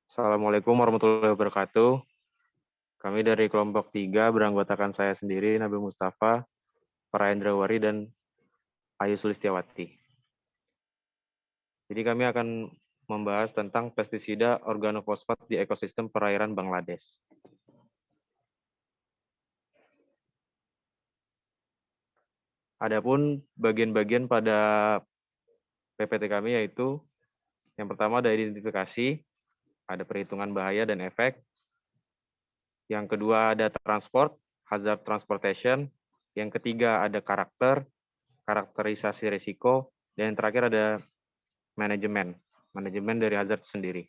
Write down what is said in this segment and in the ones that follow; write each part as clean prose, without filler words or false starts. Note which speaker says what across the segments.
Speaker 1: Assalamualaikum warahmatullahi wabarakatuh. Kami dari kelompok 3 beranggotakan saya sendiri, Nabil Mustafa, Parahendrawari, dan Ayu Sulistiawati. Jadi kami akan membahas tentang pestisida organofosfat di ekosistem perairan Bangladesh. Adapun bagian-bagian pada PPT kami yaitu yang pertama ada identifikasi, ada perhitungan bahaya dan efek. Yang kedua ada transport, hazard transportation. Yang ketiga ada karakterisasi risiko. Dan yang terakhir ada manajemen dari hazard sendiri.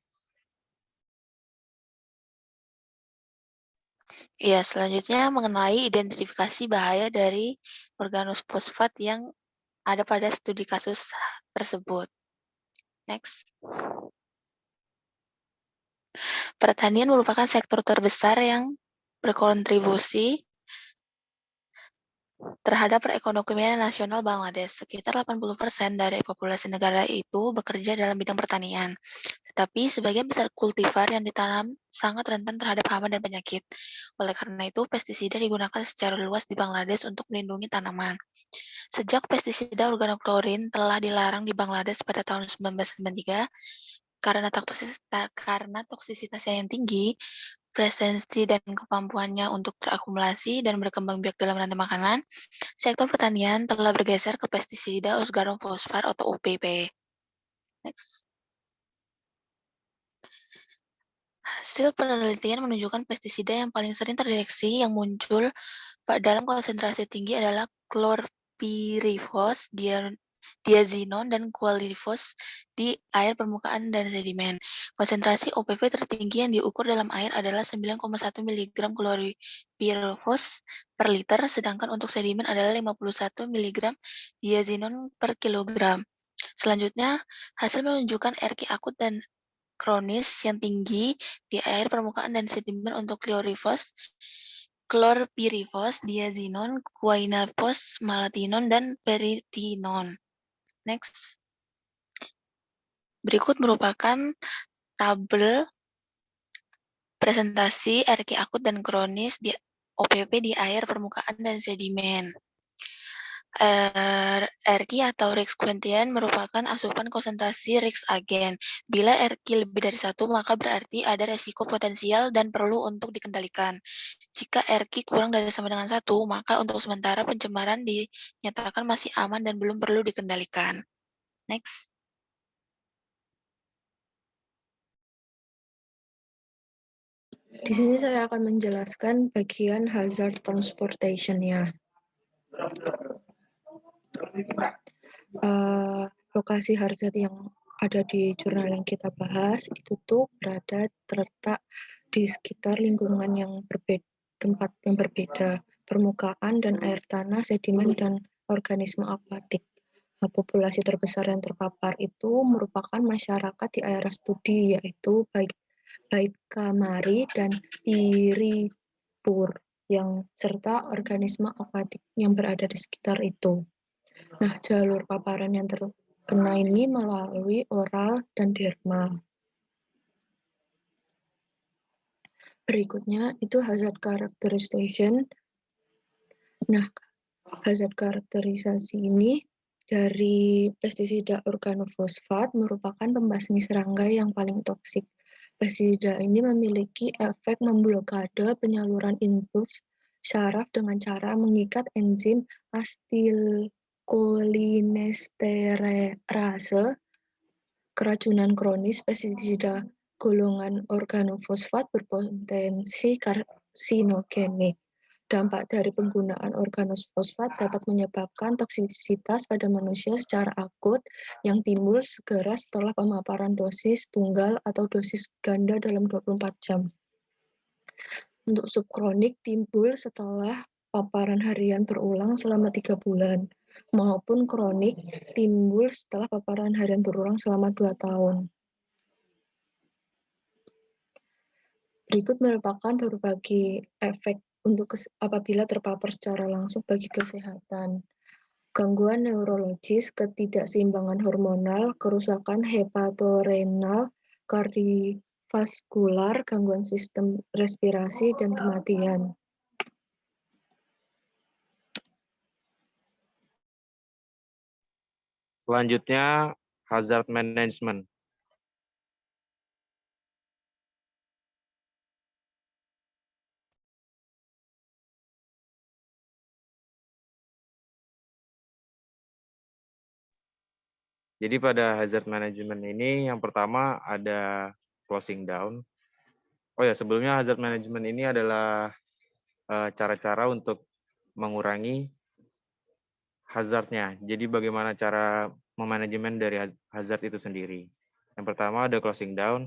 Speaker 2: Ya, selanjutnya mengenai identifikasi bahaya dari organofosfat yang ada pada studi kasus tersebut. Next. Pertanian merupakan sektor terbesar yang berkontribusi terhadap perekonomian nasional Bangladesh. Sekitar 80% dari populasi negara itu bekerja dalam bidang pertanian. Tetapi sebagian besar kultivar yang ditanam sangat rentan terhadap hama dan penyakit. Oleh karena itu, pestisida digunakan secara luas di Bangladesh untuk melindungi tanaman. Sejak pestisida organoklorin telah dilarang di Bangladesh pada tahun 1993, karena toksisitasnya yang tinggi, presensi dan kemampuannya untuk terakumulasi dan berkembang biak dalam rantai makanan, sektor pertanian telah bergeser ke pestisida organofosfat atau OPP. Next. Hasil penelitian menunjukkan pestisida yang paling sering terdeteksi yang muncul dalam konsentrasi tinggi adalah klorpirifos, diazinon, dan kualirifos di air permukaan dan sedimen. Konsentrasi OPP tertinggi yang diukur dalam air adalah 9,1 mg klorpirifos per liter, sedangkan untuk sedimen adalah 51 mg diazinon per kilogram. Selanjutnya, hasil menunjukkan RQ akut dan kronis yang tinggi di air permukaan dan sedimen untuk klorpirifos, diazinon, quinalpos, malatinon, dan peritinon. Next. Berikut merupakan tabel presentasi RQ akut dan kronis di OPP di air permukaan dan sedimen. RQ atau Rix Quintien merupakan asupan konsentrasi Rix agen. Bila RQ lebih dari 1, maka berarti ada resiko potensial dan perlu untuk dikendalikan. Jika RQ kurang dari sama dengan 1, maka untuk sementara pencemaran dinyatakan masih aman dan belum perlu dikendalikan. Next.
Speaker 3: Di sini saya akan menjelaskan bagian hazard transportation-nya. Lokasi hazard yang ada di jurnal yang kita bahas itu tuh terletak di sekitar lingkungan yang berbeda, tempat yang berbeda, permukaan dan air tanah, sedimen, dan organisme akuatik. Populasi terbesar yang terpapar itu merupakan masyarakat di area studi, yaitu Bait Kamari dan Piripur, yang serta organisme akuatik yang berada di sekitar itu. Nah, jalur paparan yang terkena ini melalui oral dan dermal. Berikutnya itu hazard characterization. Nah, hazard karakterisasi ini dari pestisida organofosfat merupakan pembasmi serangga yang paling toksik. Pestisida ini memiliki efek memblokade penyaluran impuls syaraf dengan cara mengikat enzim asetilkolinesterase. Keracunan kronis pestisida golongan organofosfat berpotensi karsinogenik. Dampak dari penggunaan organofosfat dapat menyebabkan toksisitas pada manusia secara akut yang timbul segera setelah pemaparan dosis tunggal atau dosis ganda dalam 24 jam. Untuk subkronik timbul setelah paparan harian berulang selama 3 bulan, maupun kronik timbul setelah paparan harian berulang selama 2 tahun. Berikut merupakan berbagai efek untuk apabila terpapar secara langsung bagi kesehatan. Gangguan neurologis, ketidakseimbangan hormonal, kerusakan hepatorenal, vaskular, gangguan sistem respirasi, dan kematian.
Speaker 1: Selanjutnya, hazard management. Jadi pada hazard management ini yang pertama ada closing down. Oh ya, sebelumnya hazard management ini adalah cara-cara untuk mengurangi hazardnya. Jadi bagaimana cara memanajemen dari hazard itu sendiri. Yang pertama ada closing down,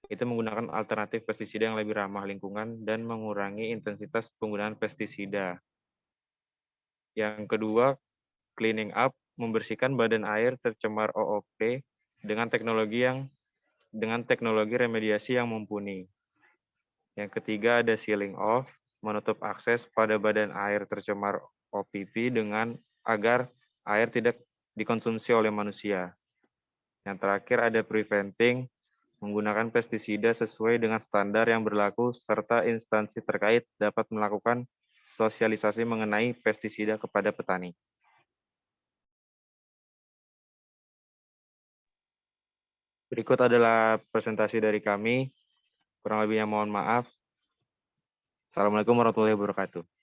Speaker 1: itu menggunakan alternatif pestisida yang lebih ramah lingkungan dan mengurangi intensitas penggunaan pestisida. Yang kedua, cleaning up, membersihkan badan air tercemar OOP dengan teknologi remediasi yang mumpuni. Yang ketiga ada sealing off, menutup akses pada badan air tercemar OPP agar air tidak dikonsumsi oleh manusia. Yang terakhir ada preventing, menggunakan pestisida sesuai dengan standar yang berlaku serta instansi terkait dapat melakukan sosialisasi mengenai pestisida kepada petani. Berikut adalah presentasi dari kami. Kurang lebihnya mohon maaf. Assalamualaikum warahmatullahi wabarakatuh.